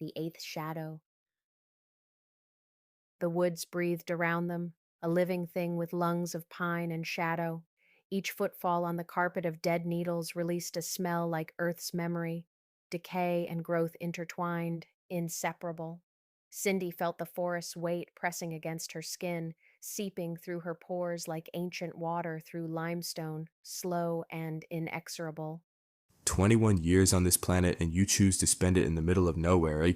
the eighth shadow. The woods breathed around them, a living thing with lungs of pine and shadow. Each footfall on the carpet of dead needles released a smell like Earth's memory, decay and growth intertwined, inseparable. Cindy felt the forest's weight pressing against her skin, seeping through her pores like ancient water through limestone, slow and inexorable. 21 years on this planet and you choose to spend it in the middle of nowhere.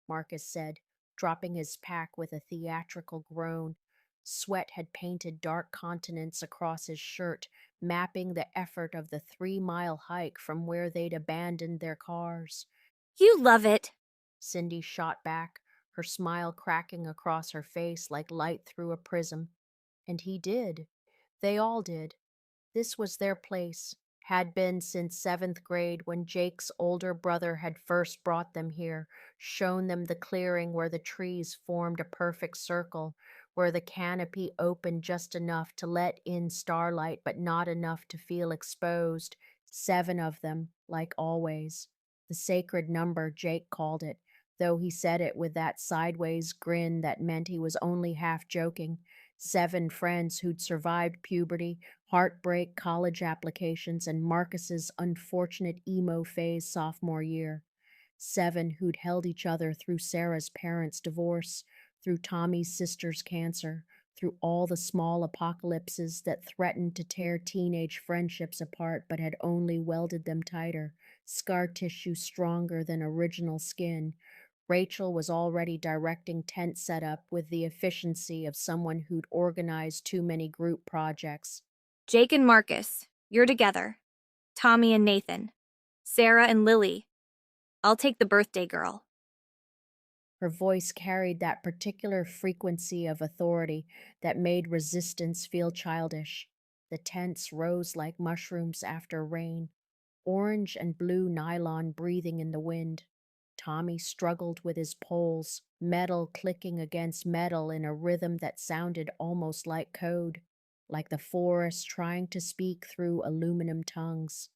Marcus said, dropping his pack with a theatrical groan. Sweat had painted dark continents across his shirt, mapping the effort of the 3-mile hike from where they'd abandoned their cars. You love it. Cindy shot back, her smile cracking across her face like light through a prism. And he did. They all did. This was their place, had been since 7th grade when Jake's older brother had first brought them here, shown them the clearing where the trees formed a perfect circle, where the canopy opened just enough to let in starlight but not enough to feel exposed. 7 of them, like always. The sacred number, Jake called it, though he said it with that sideways grin that meant he was only half joking. 7 friends who'd survived puberty, heartbreak, college applications, and Marcus's unfortunate emo phase sophomore year. 7 who'd held each other through Sarah's parents' divorce, through Tommy's sister's cancer, through all the small apocalypses that threatened to tear teenage friendships apart but had only welded them tighter, scar tissue stronger than original skin. Rachel was already directing tent setup with the efficiency of someone who'd organized too many group projects. Jake and Marcus, you're together. Tommy and Nathan. Sarah and Lily. I'll take the birthday girl. Her voice carried that particular frequency of authority that made resistance feel childish. The tents rose like mushrooms after rain, orange and blue nylon breathing in the wind. Tommy struggled with his poles, metal clicking against metal in a rhythm that sounded almost like code, like the forest trying to speak through aluminum tongues.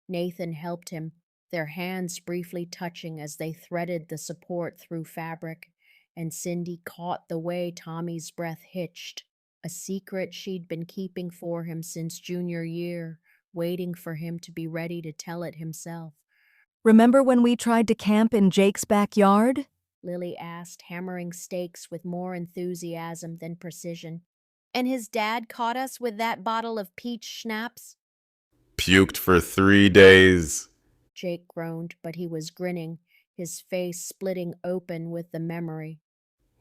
Nathan helped him, their hands briefly touching as they threaded the support through fabric, and Cindy caught the way Tommy's breath hitched, a secret she'd been keeping for him since junior year, waiting for him to be ready to tell it himself. Remember when we tried to camp in Jake's backyard? Lily asked, hammering stakes with more enthusiasm than precision. And his dad caught us with that bottle of peach schnapps? Puked for 3 days. Jake groaned, but he was grinning, his face splitting open with the memory.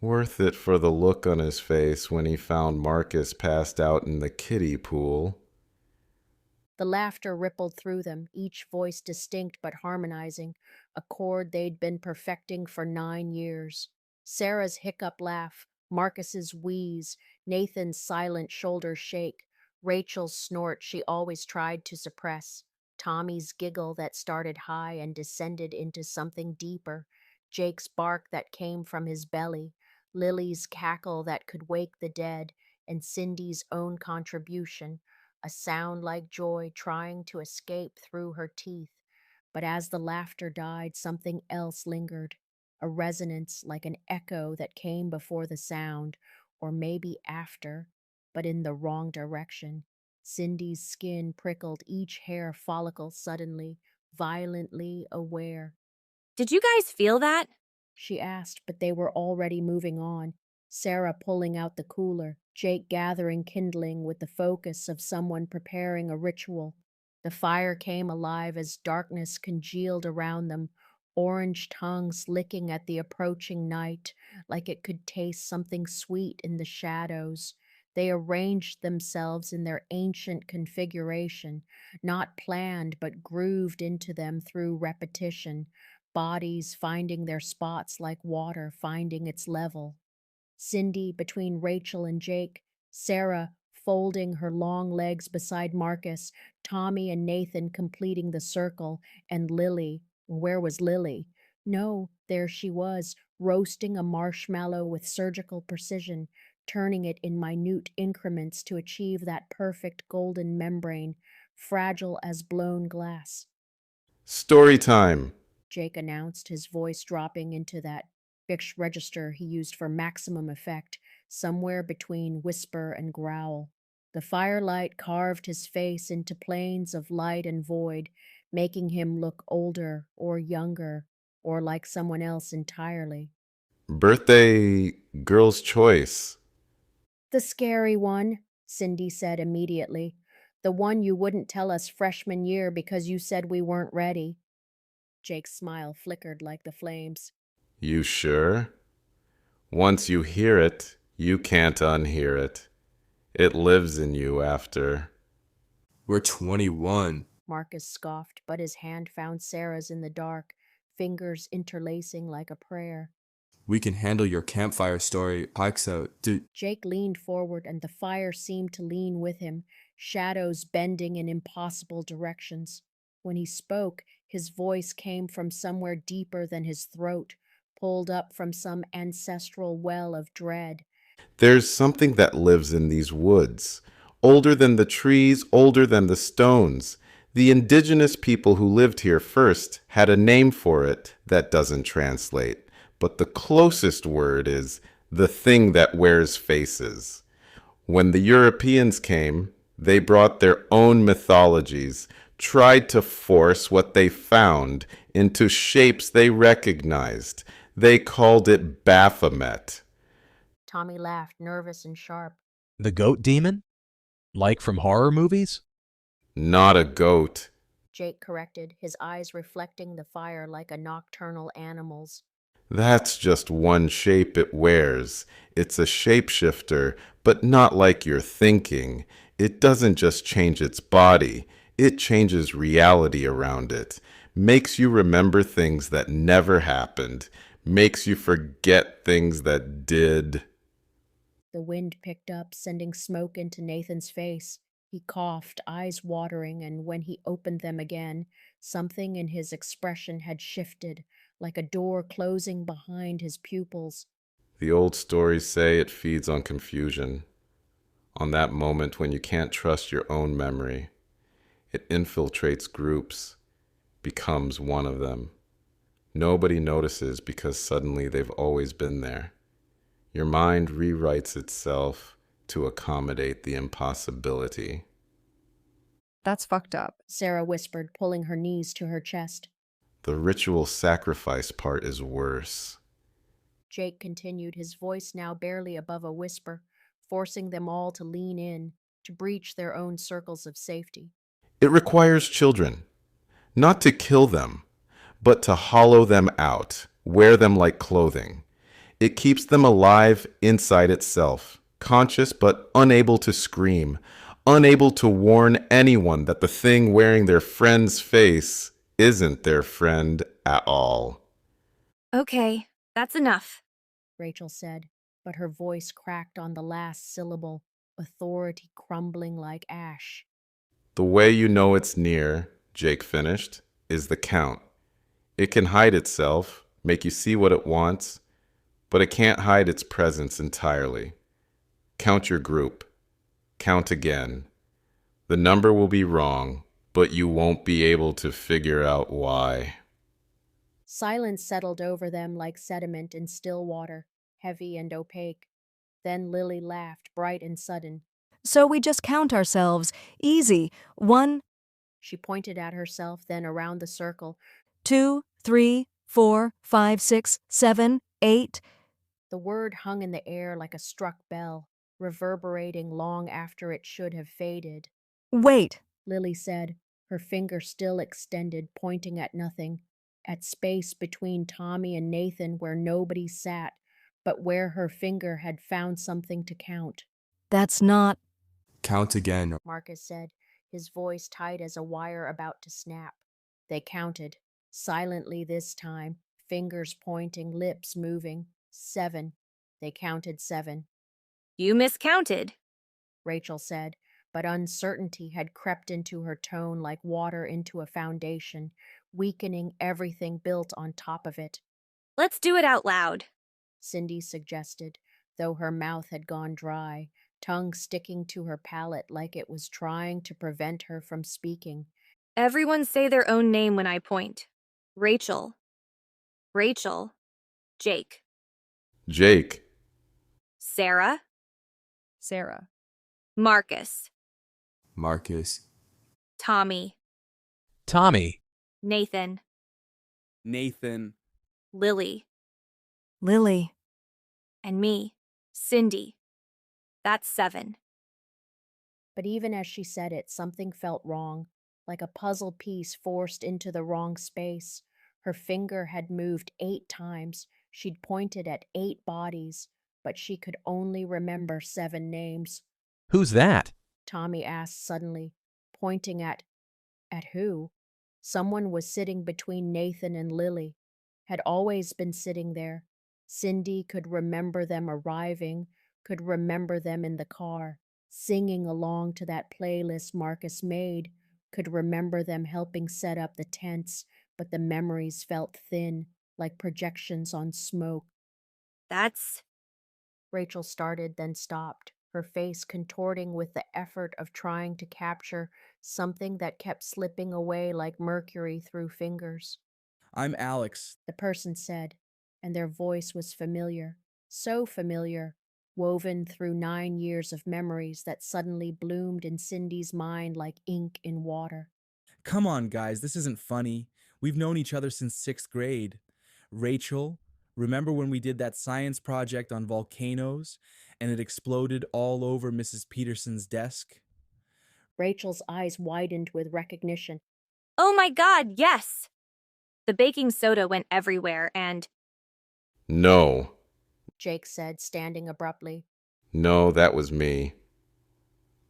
Worth it for the look on his face when he found Marcus passed out in the kiddie pool. The laughter rippled through them, each voice distinct but harmonizing, a chord they'd been perfecting for 9 years. Sarah's hiccup laugh, Marcus's wheeze, Nathan's silent shoulder shake, Rachel's snort she always tried to suppress, Tommy's giggle that started high and descended into something deeper, Jake's bark that came from his belly, Lily's cackle that could wake the dead, and Cindy's own contribution, a sound like joy trying to escape through her teeth. But as the laughter died, something else lingered, a resonance like an echo that came before the sound, or maybe after, but in the wrong direction. Cindy's skin prickled, each hair follicle suddenly, violently aware. Did you guys feel that? She asked, but they were already moving on. Sarah pulling out the cooler, Jake gathering kindling with the focus of someone preparing a ritual. The fire came alive as darkness congealed around them, orange tongues licking at the approaching night like it could taste something sweet in the shadows. They arranged themselves in their ancient configuration, not planned but grooved into them through repetition, bodies finding their spots like water finding its level. Cindy between Rachel and Jake, Sarah folding her long legs beside Marcus, Tommy and Nathan completing the circle, and Lily. Where was Lily? No, there she was, roasting a marshmallow with surgical precision, turning it in minute increments to achieve that perfect golden membrane, fragile as blown glass. Story time. Jake announced, his voice dropping into that pitch register he used for maximum effect, somewhere between whisper and growl. The firelight carved his face into planes of light and void, making him look older or younger or like someone else entirely. Birthday girl's choice. The scary one, Cindy said immediately. The one you wouldn't tell us freshman year because you said we weren't ready. Jake's smile flickered like the flames. You sure? Once you hear it, you can't unhear it. It lives in you after. We're 21. Marcus scoffed, but his hand found Sarah's in the dark, fingers interlacing like a prayer. We can handle your campfire story. Pikes out. Jake leaned forward, and the fire seemed to lean with him, shadows bending in impossible directions. When he spoke, his voice came from somewhere deeper than his throat, pulled up from some ancestral well of dread. There's something that lives in these woods, older than the trees, older than the stones. The indigenous people who lived here first had a name for it that doesn't translate, but the closest word is the thing that wears faces. When the Europeans came, they brought their own mythologies, tried to force what they found into shapes they recognized. They called it Baphomet. Tommy laughed, nervous and sharp. The goat demon? Like from horror movies? Not a goat. Jake corrected, his eyes reflecting the fire like a nocturnal animal's. That's just one shape it wears. It's a shapeshifter, but not like you're thinking. It doesn't just change its body, it changes reality around it. Makes you remember things that never happened. Makes you forget things that did. The wind picked up, sending smoke into Nathan's face. He coughed, eyes watering, and when he opened them again, something in his expression had shifted, like a door closing behind his pupils. The old stories say it feeds on confusion, on that moment when you can't trust your own memory. It infiltrates groups, becomes one of them. Nobody notices because suddenly they've always been there. Your mind rewrites itself to accommodate the impossibility. That's fucked up. Sarah whispered, pulling her knees to her chest. The ritual sacrifice part is worse. Jake continued, his voice now barely above a whisper, forcing them all to lean in, to breach their own circles of safety. It requires children, not to kill them, but to hollow them out, wear them like clothing. It keeps them alive inside itself, conscious but unable to scream, unable to warn anyone that the thing wearing their friend's face isn't their friend at all. Okay, that's enough. Rachel said, but her voice cracked on the last syllable, authority crumbling like ash. The way you know it's near, Jake finished, is the count. It can hide itself, make you see what it wants, but it can't hide its presence entirely. Count your group. Count again. The number will be wrong, but you won't be able to figure out why. Silence settled over them like sediment in still water, heavy and opaque. Then Lily laughed, bright and sudden. So we just count ourselves. Easy. 1, She pointed at herself, then around the circle. 2, 3, 4, 5, 6, 7, 8. The word hung in the air like a struck bell, reverberating long after it should have faded. Wait. Lily said, her finger still extended, pointing at nothing, at space between Tommy and Nathan where nobody sat, but where her finger had found something to count. That's not. Count again. Marcus said, his voice tight as a wire about to snap. They counted, silently this time, fingers pointing, lips moving. 7. They counted 7. You miscounted. Rachel said, but uncertainty had crept into her tone like water into a foundation, weakening everything built on top of it. Let's do it out loud. Cindy suggested, though her mouth had gone dry, tongue sticking to her palate like it was trying to prevent her from speaking. Everyone say their own name when I point. Rachel. Rachel. Jake. Jake. Sarah. Sarah. Marcus. Marcus. Tommy. Tommy. Nathan. Nathan. Lily. Lily. And me, Cindy. That's 7. But even as she said it, something felt wrong, like a puzzle piece forced into the wrong space. Her finger had moved 8 times. She'd pointed at 8 bodies, but she could only remember 7 names. Who's that? Tommy asked suddenly, pointing at who? Someone was sitting between Nathan and Lily, had always been sitting there. Cindy could remember them arriving, could remember them in the car, singing along to that playlist Marcus made, could remember them helping set up the tents, but the memories felt thin, like projections on smoke. That's... Rachel started, then stopped, her face contorting with the effort of trying to capture something that kept slipping away like mercury through fingers. I'm Alex. The person said, and their voice was familiar, so familiar, woven through 9 years of memories that suddenly bloomed in Cindy's mind like ink in water. Come on, guys, this isn't funny. We've known each other since 6th grade. Rachel, remember when we did that science project on volcanoes and it exploded all over Mrs. Peterson's desk? Rachel's eyes widened with recognition. Oh my God, yes! The baking soda went everywhere and... No. Jake said, standing abruptly. No, that was me.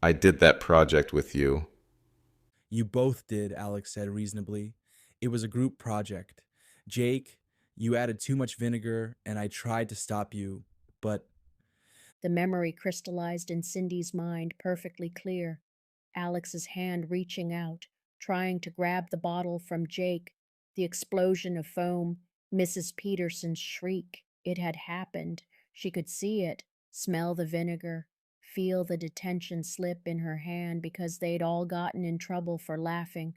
I did that project with you. You both did, Alex said reasonably. It was a group project. Jake, you added too much vinegar and I tried to stop you, but... The memory crystallized in Cindy's mind, perfectly clear. Alex's hand reaching out, trying to grab the bottle from Jake, the explosion of foam, Mrs. Peterson's shriek. It had happened. She could see it, smell the vinegar, feel the detention slip in her hand because they'd all gotten in trouble for laughing.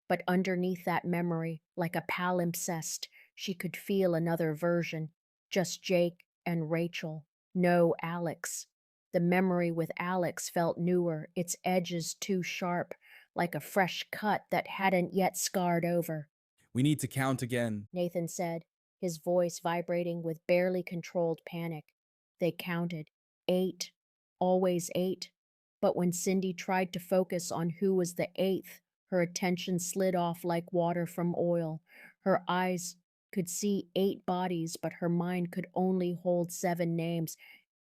But underneath that memory, like a palimpsest, she could feel another version, just Jake and Rachel. No Alex. The memory with Alex felt newer, its edges too sharp, like a fresh cut that hadn't yet scarred over. We need to count again. Nathan said, his voice vibrating with barely controlled panic. They counted. 8. Always 8. But when Cindy tried to focus on who was the 8th, her attention slid off like water from oil. Her eyes could see 8 bodies, but her mind could only hold 7 names.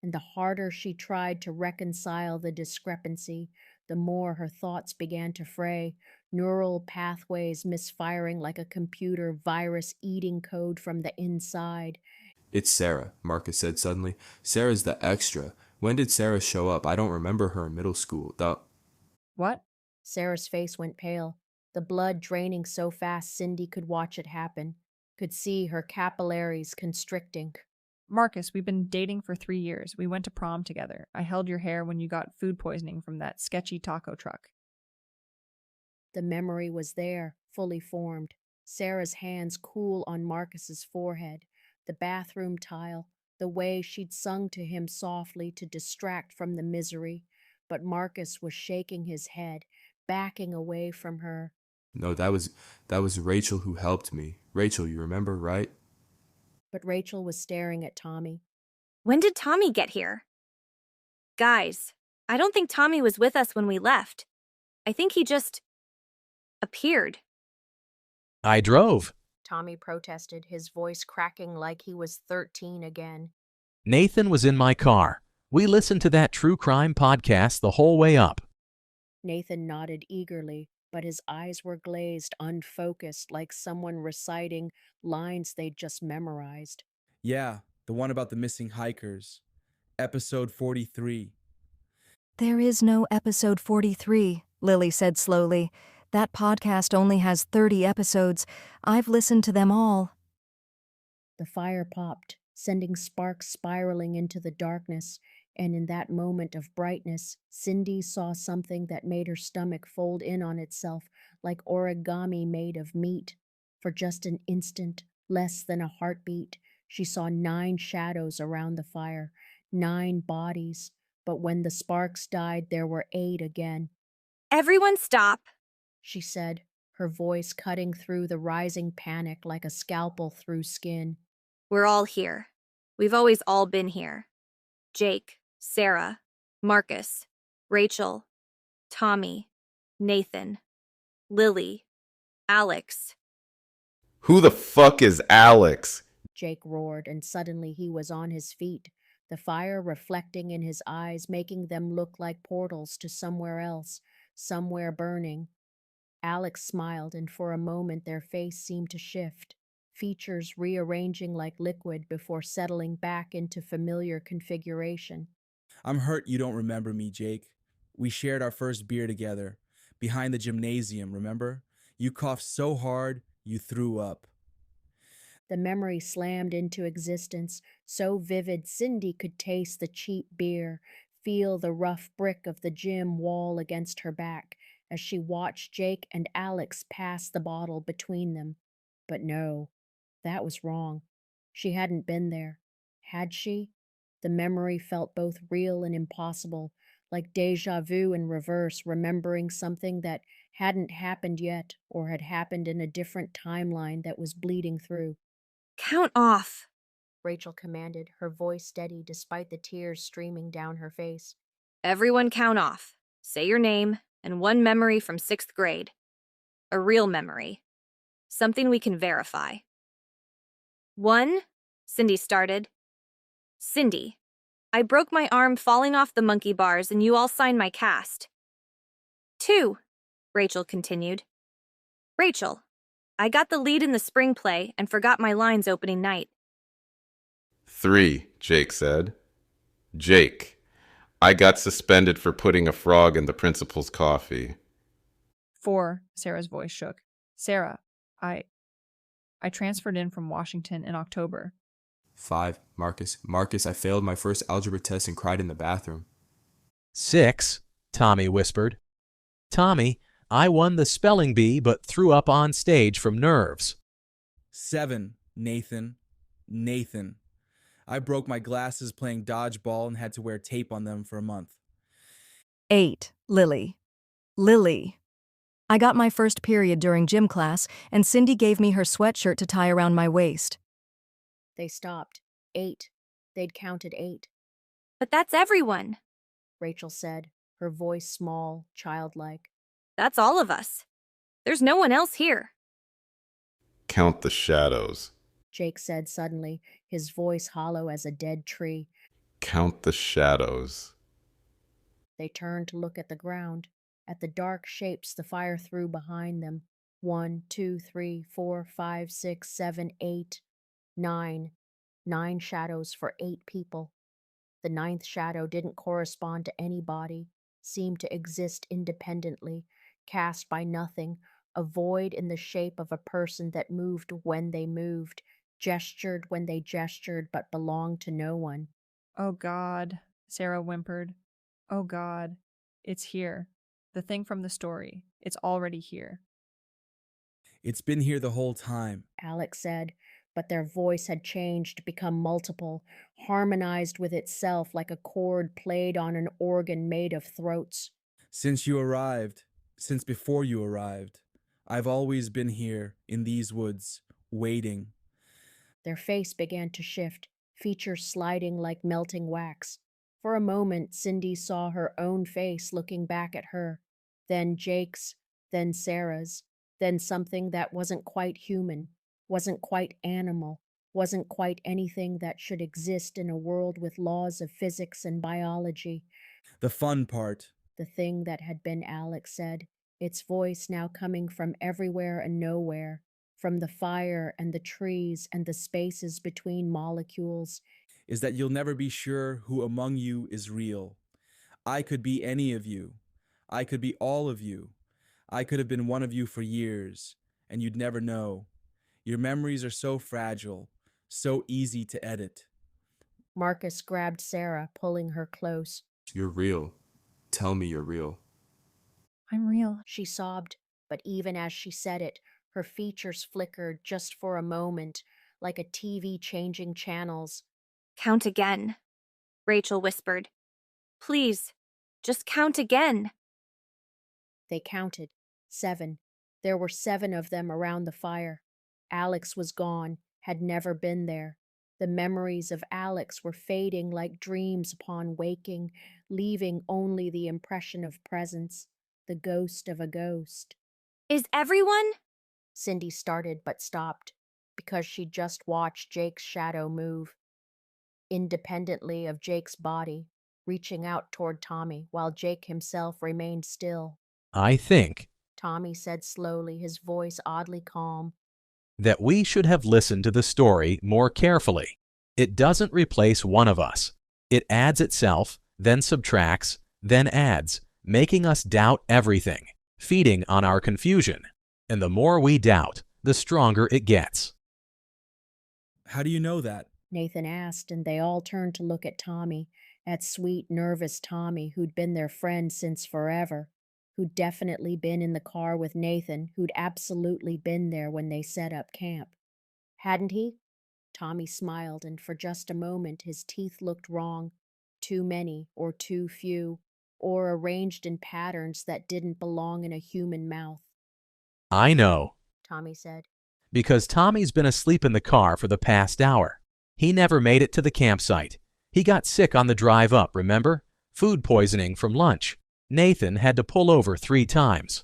And the harder she tried to reconcile the discrepancy, the more her thoughts began to fray, neural pathways misfiring like a computer virus eating code from the inside. It's Sarah, Marcus said suddenly. Sarah's the extra. When did Sarah show up? I don't remember her in middle school. What? Sarah's face went pale, the blood draining so fast Cindy could watch it happen, could see her capillaries constricting. Marcus, we've been dating for 3 years. We went to prom together. I held your hair when you got food poisoning from that sketchy taco truck. The memory was there, fully formed. Sarah's hands cool on Marcus's forehead, the bathroom tile, the way she'd sung to him softly to distract from the misery. But Marcus was shaking his head, backing away from her. No, that was Rachel who helped me. Rachel, you remember, right? But Rachel was staring at Tommy. When did Tommy get here? Guys, I don't think Tommy was with us when we left. I think he just... appeared. I drove. Tommy protested, his voice cracking like he was 13 again. Nathan was in my car. We listened to that true crime podcast the whole way up. Nathan nodded eagerly, but his eyes were glazed, unfocused, like someone reciting lines they'd just memorized. Yeah, the one about the missing hikers. Episode 43. There is no episode 43, Lily said slowly. That podcast only has 30 episodes. I've listened to them all. The fire popped, sending sparks spiraling into the darkness, and in that moment of brightness, Cindy saw something that made her stomach fold in on itself like origami made of meat. For just an instant, less than a heartbeat, she saw 9 shadows around the fire, 9 bodies. But when the sparks died, there were 8 again. Everyone stop. She said, her voice cutting through the rising panic like a scalpel through skin. We're all here. We've always all been here. Jake, Sarah, Marcus, Rachel, Tommy, Nathan, Lily, Alex. Who the fuck is Alex? Jake roared, and suddenly he was on his feet, the fire reflecting in his eyes, making them look like portals to somewhere else, somewhere burning. Alex smiled, and for a moment their face seemed to shift, features rearranging like liquid before settling back into familiar configuration. I'm hurt you don't remember me, Jake. We shared our first beer together, behind the gymnasium, remember? You coughed so hard, you threw up. The memory slammed into existence, so vivid Cindy could taste the cheap beer, feel the rough brick of the gym wall against her back as she watched Jake and Alex pass the bottle between them. But no, that was wrong. She hadn't been there. Had she? The memory felt both real and impossible, like deja vu in reverse, remembering something that hadn't happened yet or had happened in a different timeline that was bleeding through. Count off. Rachel commanded, her voice steady despite the tears streaming down her face. Everyone count off. Say your name and one memory from 6th grade. A real memory. Something we can verify. 1, Cindy started. Cindy, I broke my arm falling off the monkey bars and you all signed my cast. 2, Rachel continued. Rachel, I got the lead in the spring play and forgot my lines opening night. 3, Jake said. Jake, I got suspended for putting a frog in the principal's coffee. 4, Sarah's voice shook. Sarah, I transferred in from Washington in October. 5, Marcus, I failed my first algebra test and cried in the bathroom. 6, Tommy whispered. Tommy, I won the spelling bee but threw up on stage from nerves. 7, Nathan. I broke my glasses playing dodgeball and had to wear tape on them for a month. 8, Lily. I got my first period during gym class, and Cindy gave me her sweatshirt to tie around my waist. They stopped. 8. They'd counted 8. But that's everyone. Rachel said, her voice small, childlike. That's all of us. There's no one else here. Count the shadows. Jake said suddenly, his voice hollow as a dead tree. Count the shadows. They turned to look at the ground, at the dark shapes the fire threw behind them. 1, 2, 3, 4, 5, 6, 7, 8, 9. 9 shadows for 8 people. The 9th shadow didn't correspond to any body, seemed to exist independently, cast by nothing, a void in the shape of a person that moved when they moved, gestured when they gestured, but belonged to no one. Oh God, Sarah whimpered. Oh God, it's here. The thing from the story. It's already here. It's been here the whole time, Alex said, but their voice had changed, become multiple, harmonized with itself like a chord played on an organ made of throats. Since you arrived, since before you arrived, I've always been here, in these woods, waiting. Their face began to shift, features sliding like melting wax. For a moment, Cindy saw her own face looking back at her, then Jake's, then Sarah's, then something that wasn't quite human, wasn't quite animal, wasn't quite anything that should exist in a world with laws of physics and biology. The fun part. The thing that had been Alex said, its voice now coming from everywhere and nowhere, from the fire and the trees and the spaces between molecules, is that you'll never be sure who among you is real. I could be any of you. I could be all of you. I could have been one of you for years, and you'd never know. Your memories are so fragile, so easy to edit. Marcus grabbed Sarah, pulling her close. You're real. Tell me you're real. I'm real. She sobbed, but even as she said it, Her features flickered just for a moment, like a TV changing channels. Count again, Rachel whispered. Please, just count again. They counted. 7. There were 7 of them around the fire. Alex was gone, had never been there. The memories of Alex were fading like dreams upon waking, leaving only the impression of presence, the ghost of a ghost. Is everyone? Cindy started but stopped, because she just watched Jake's shadow move, independently of Jake's body, reaching out toward Tommy, while Jake himself remained still. I think Tommy said slowly, his voice oddly calm. that we should have listened to the story more carefully. It doesn't replace one of us. It adds itself, then subtracts, then adds, making us doubt everything, feeding on our confusion. And the more we doubt, the stronger it gets. How do you know that? Nathan asked, and they all turned to look at Tommy, at sweet, nervous Tommy, who'd been their friend since forever, who'd definitely been in the car with Nathan, who'd absolutely been there when they set up camp. Hadn't he? Tommy smiled, and for just a moment his teeth looked wrong, too many or too few, or arranged in patterns that didn't belong in a human mouth. I know, Tommy said. because Tommy's been asleep in the car for the past hour. He never made it to the campsite. He got sick on the drive up, remember? Food poisoning from lunch. Nathan had to pull over 3 times.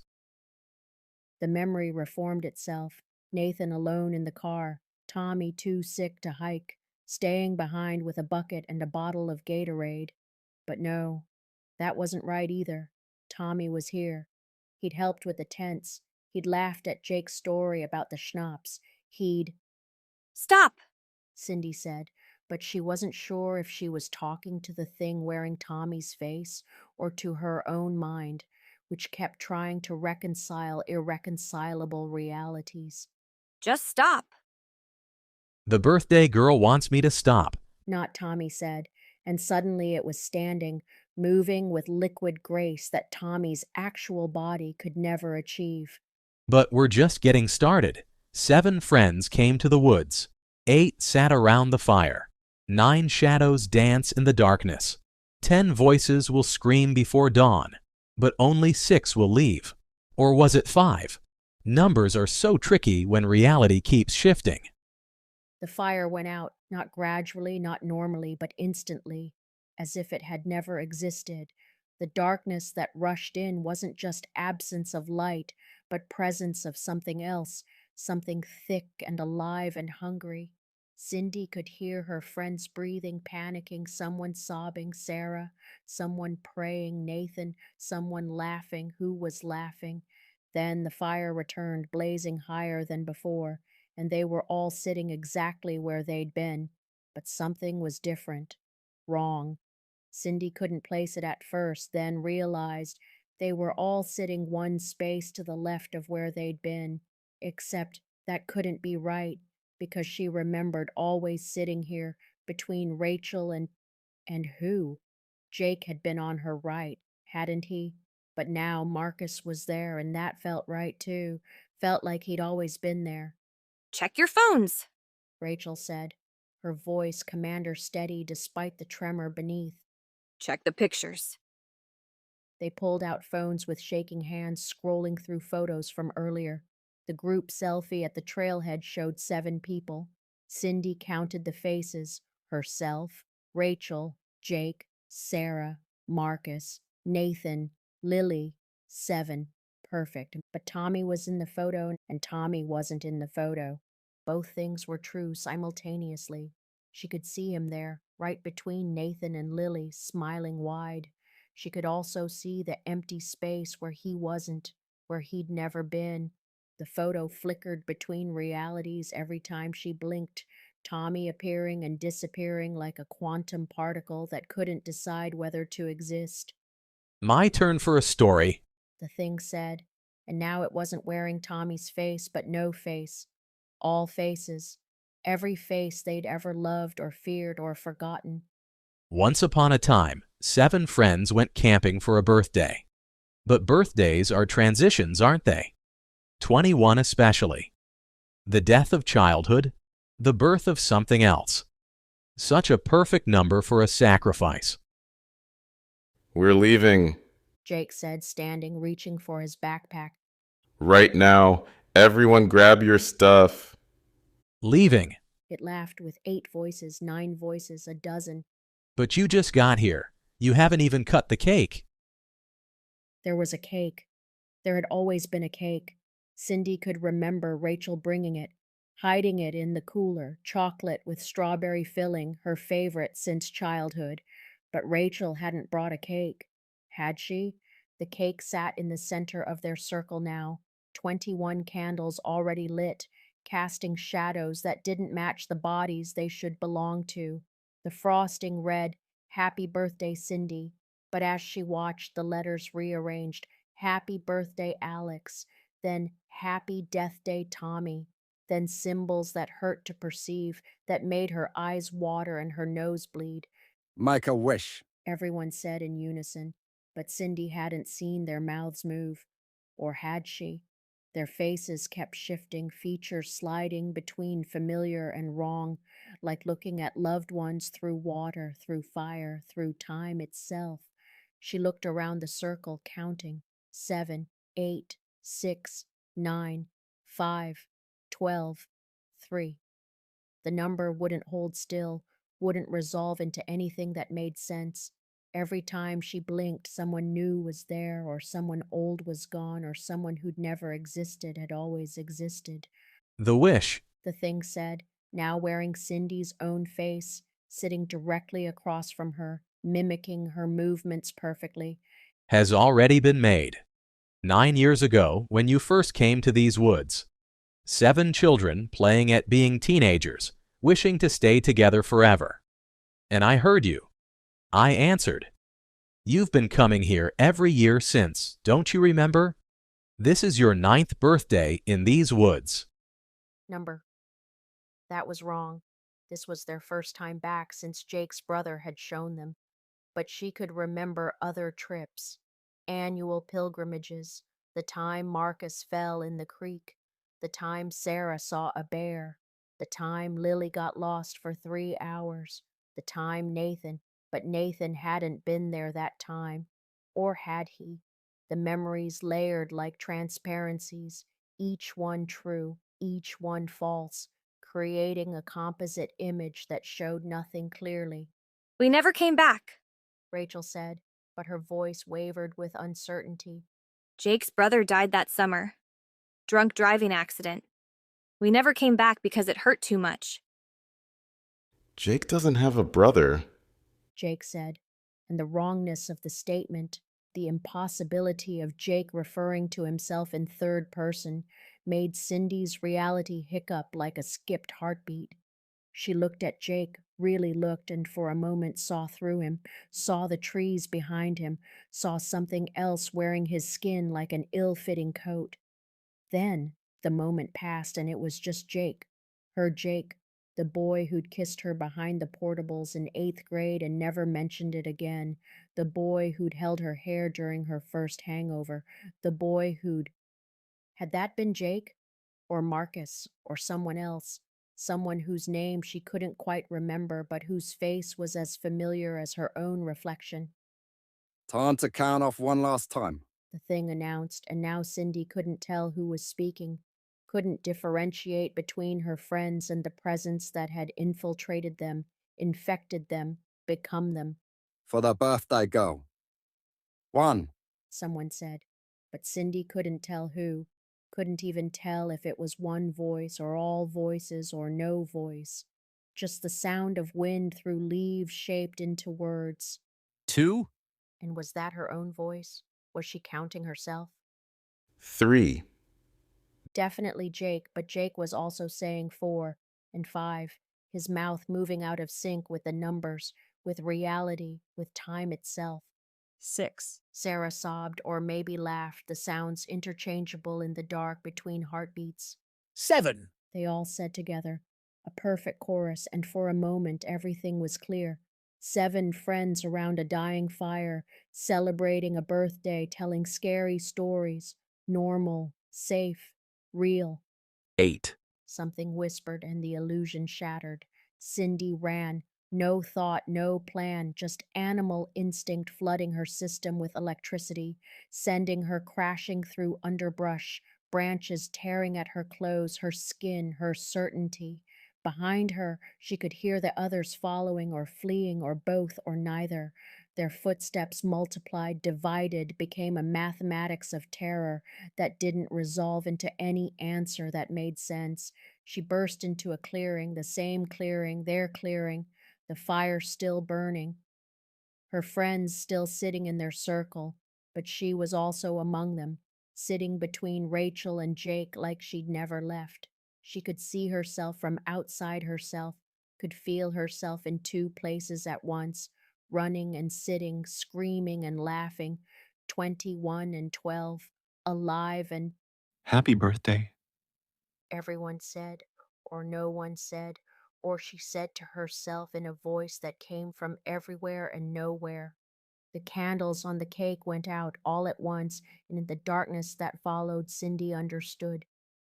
The memory reformed itself. Nathan alone in the car, Tommy too sick to hike, staying behind with a bucket and a bottle of Gatorade. But no, that wasn't right either. Tommy was here. He'd helped with the tents. He'd laughed at Jake's story about the schnapps. Stop! Cindy said, but she wasn't sure if she was talking to the thing wearing Tommy's face or to her own mind, which kept trying to reconcile irreconcilable realities. Just stop. The birthday girl wants me to stop. Not Tommy said, and suddenly it was standing, moving with liquid grace that Tommy's actual body could never achieve. But we're just getting started. 7 friends came to the woods. 8 sat around the fire. 9 shadows dance in the darkness. 10 voices will scream before dawn, but only 6 will leave. Or was it 5? Numbers are so tricky when reality keeps shifting. The fire went out, not gradually, not normally, but instantly, as if it had never existed. The darkness that rushed in wasn't just absence of light, but presence of something else, something thick and alive and hungry. Cindy could hear her friends breathing, panicking, someone sobbing, Sarah, someone praying, Nathan, someone laughing, who was laughing. Then the fire returned, blazing higher than before, and they were all sitting exactly where they'd been. But something was different, wrong. Cindy couldn't place it at first, then realized they were all sitting one space to the left of where they'd been, except that couldn't be right, because she remembered always sitting here between Rachel and who? Jake had been on her right, hadn't he? But now Marcus was there, and that felt right too, felt like he'd always been there. Check your phones, Rachel said, her voice commander steady despite the tremor beneath. Check the pictures. They pulled out phones with shaking hands, scrolling through photos from earlier. The group selfie at the trailhead showed 7 people. Cindy counted the faces: herself, Rachel, Jake, Sarah, Marcus, Nathan, Lily. 7. Perfect. But Tommy was in the photo, and Tommy wasn't in the photo. Both things were true simultaneously. She could see him there, right between Nathan and Lily, smiling wide. She could also see the empty space where he wasn't, where he'd never been. The photo flickered between realities every time she blinked, Tommy appearing and disappearing like a quantum particle that couldn't decide whether to exist. My turn for a story, The thing said, and now it wasn't wearing Tommy's face, but no face. All faces. Every face they'd ever loved or feared or forgotten. Once upon a time, 7 friends went camping for a birthday. But birthdays are transitions, aren't they? 21 especially. The death of childhood, the birth of something else. Such a perfect number for a sacrifice. We're leaving. Jake said, standing, reaching for his backpack. Right now. Everyone grab your stuff. Leaving. It laughed with 8 voices, 9 voices, a dozen. But you just got here. You haven't even cut the cake. There was a cake. There had always been a cake. Cindy could remember Rachel bringing it, hiding it in the cooler, chocolate with strawberry filling, her favorite since childhood. But Rachel hadn't brought a cake. Had she? The cake sat in the center of their circle now, 21 candles already lit, casting shadows that didn't match the bodies they should belong to. The frosting read, "Happy Birthday, Cindy." But as she watched, the letters rearranged, "Happy Birthday, Alex," then "Happy Death Day, Tommy," then symbols that hurt to perceive, that made her eyes water and her nose bleed. Make a wish, Everyone said in unison, but Cindy hadn't seen their mouths move. Or had she? Their faces kept shifting, features sliding between familiar and wrong, like looking at loved ones through water, through fire, through time itself. She looked around the circle, counting 7, 8, 6, 9, 5, 12, 3. The number wouldn't hold still, wouldn't resolve into anything that made sense. Every time she blinked, someone new was there, or someone old was gone, or someone who'd never existed had always existed. The wish. The thing said, now wearing Cindy's own face, sitting directly across from her, mimicking her movements perfectly. Has already been made. 9 years ago, when you first came to these woods. 7 children playing at being teenagers, wishing to stay together forever. And I heard you. I answered. You've been coming here every year since, don't you remember? This is your 9th birthday in these woods. Number. That was wrong. This was their first time back since Jake's brother had shown them. But she could remember other trips, annual pilgrimages, the time Marcus fell in the creek, the time Sarah saw a bear, the time Lily got lost for 3 hours, the time Nathan, but Nathan hadn't been there that time. Or had he? The memories layered like transparencies, each one true, each one false, creating a composite image that showed nothing clearly. We never came back, Rachel said, but her voice wavered with uncertainty. Jake's brother died that summer. Drunk driving accident. We never came back because it hurt too much. Jake doesn't have a brother, Jake said, and the wrongness of the statement, the impossibility of Jake referring to himself in third person, made Cindy's reality hiccup like a skipped heartbeat. She looked at Jake, really looked, and for a moment saw through him, saw the trees behind him, saw something else wearing his skin like an ill-fitting coat. Then the moment passed and it was just Jake, her Jake, the boy who'd kissed her behind the portables in 8th grade and never mentioned it again, the boy who'd held her hair during her first hangover, the boy who'd... Had that been Jake? Or Marcus? Or someone else? Someone whose name she couldn't quite remember, but whose face was as familiar as her own reflection. time to count off one last time. The thing announced, and now Cindy couldn't tell who was speaking, couldn't differentiate between her friends and the presence that had infiltrated them, infected them, become them. For the birthday girl. 1, Someone said, but Cindy couldn't tell who, couldn't even tell if it was one voice or all voices or no voice. Just the sound of wind through leaves shaped into words. 2, And was that her own voice? Was she counting herself? 3, Definitely Jake, but Jake was also saying 4 and 5, his mouth moving out of sync with the numbers, with reality, with time itself. 6, Sarah sobbed or maybe laughed, the sounds interchangeable in the dark between heartbeats. 7, They all said together, a perfect chorus, and for a moment everything was clear. 7 friends around a dying fire, celebrating a birthday, telling scary stories, normal, safe, Real. 8. Something whispered and the illusion shattered. Cindy ran. No thought, no plan, just animal instinct flooding her system with electricity, sending her crashing through underbrush, branches tearing at her clothes, her skin, her certainty. Behind her, she could hear the others following or fleeing or both or neither. Their footsteps multiplied, divided, became a mathematics of terror that didn't resolve into any answer that made sense. She burst into a clearing, the same clearing, their clearing, the fire still burning, her friends still sitting in their circle, but she was also among them, sitting between Rachel and Jake like she'd never left. She could see herself from outside herself, could feel herself in two places at once, running and sitting, screaming and laughing, 21 and 12, alive and Happy birthday. everyone said, or no one said, or she said to herself in a voice that came from everywhere and nowhere. The candles on the cake went out all at once, and in the darkness that followed, Cindy understood.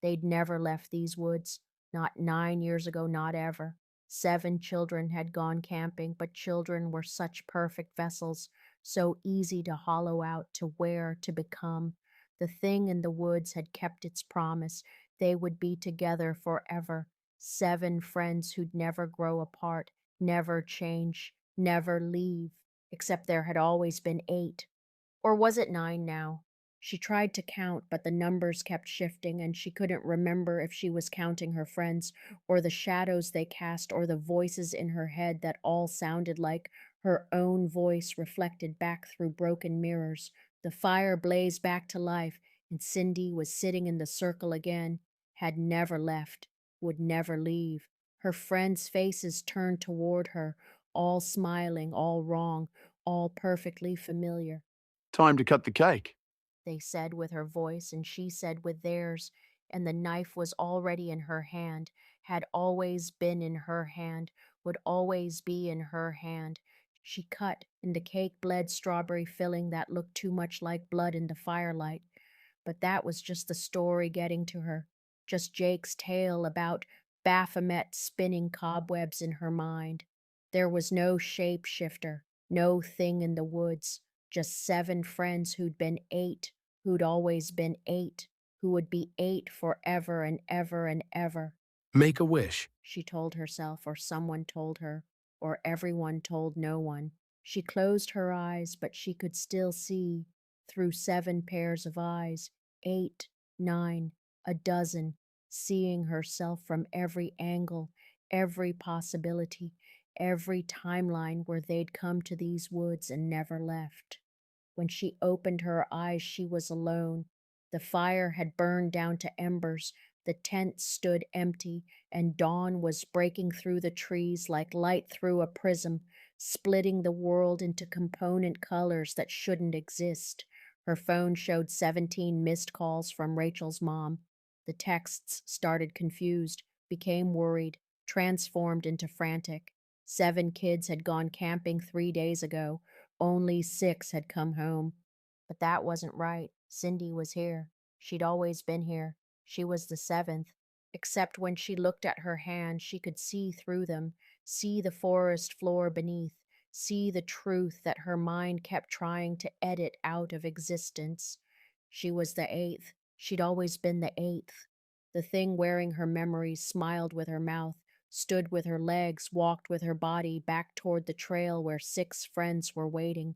They'd never left these woods, not 9 years ago, not ever. 7 children had gone camping, but children were such perfect vessels, so easy to hollow out, to wear, to become. The thing in the woods had kept its promise. They would be together forever. 7 friends who'd never grow apart, never change, never leave, except there had always been 8. Or was it 9 now? She tried to count, but the numbers kept shifting, and she couldn't remember if she was counting her friends, or the shadows they cast, or the voices in her head that all sounded like her own voice reflected back through broken mirrors. The fire blazed back to life, and Cindy was sitting in the circle again, had never left, would never leave. Her friends' faces turned toward her, all smiling, all wrong, all perfectly familiar. Time to cut the cake. They said with her voice, and she said with theirs, and the knife was already in her hand, had always been in her hand, would always be in her hand. She cut, and the cake bled strawberry filling that looked too much like blood in the firelight. But that was just the story getting to her, just Jake's tale about Baphomet spinning cobwebs in her mind. There was no shape-shifter, no thing in the woods, just 7 friends who'd been 8, who'd always been 8, who would be 8 forever and ever and ever. Make a wish. She told herself, or someone told her, or everyone told no one. She closed her eyes, but she could still see, through 7 pairs of eyes, 8, 9, a dozen, seeing herself from every angle, every possibility, every timeline where they'd come to these woods and never left. When she opened her eyes, she was alone. The fire had burned down to embers. The tent stood empty, and dawn was breaking through the trees like light through a prism, splitting the world into component colors that shouldn't exist. Her phone showed 17 missed calls from Rachel's mom. The texts started confused, became worried, transformed into frantic. 7 kids had gone camping 3 days ago. Only 6 had come home. But that wasn't right. Cindy was here. She'd always been here. She was the 7th. Except when she looked at her hands, she could see through them, see the forest floor beneath, see the truth that her mind kept trying to edit out of existence. She was the 8th. She'd always been the 8th. The thing wearing her memories smiled with her mouth, stood with her legs, walked with her body back toward the trail where 6 friends were waiting,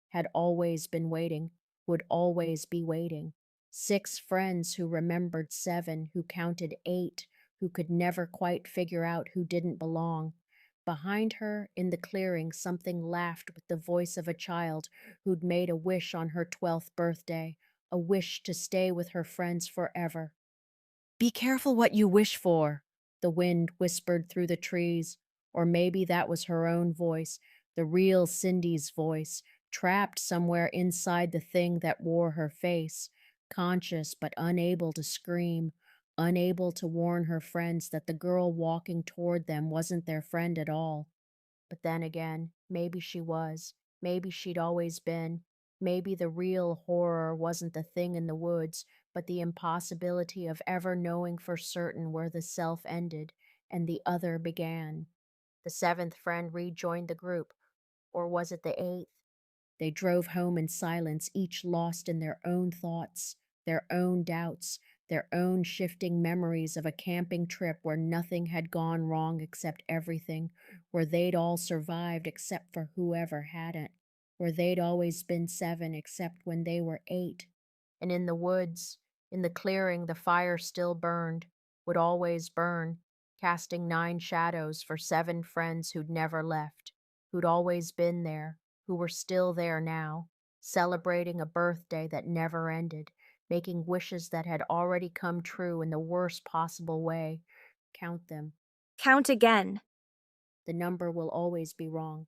had always been waiting, would always be waiting. 6 friends who remembered 7, who counted 8, who could never quite figure out who didn't belong. Behind her, in the clearing, something laughed with the voice of a child who'd made a wish on her 12th birthday, a wish to stay with her friends forever. "Be careful what you wish for," the wind whispered through the trees, or maybe that was her own voice, the real Cindy's voice, trapped somewhere inside the thing that wore her face, conscious but unable to scream, unable to warn her friends that the girl walking toward them wasn't their friend at all. But then again, maybe she was, maybe she'd always been, Maybe the real horror wasn't the thing in the woods, but the impossibility of ever knowing for certain where the self ended and the other began. The seventh friend rejoined the group, or was it the eighth? They drove home in silence, each lost in their own thoughts, their own doubts, their own shifting memories of a camping trip where nothing had gone wrong except everything, where they'd all survived except for whoever hadn't, where they'd always been 7 except when they were 8. And in the woods, in the clearing, the fire still burned, would always burn, casting 9 shadows for 7 friends who'd never left, who'd always been there, who were still there now, celebrating a birthday that never ended, making wishes that had already come true in the worst possible way. Count them. Count again. The number will always be wrong.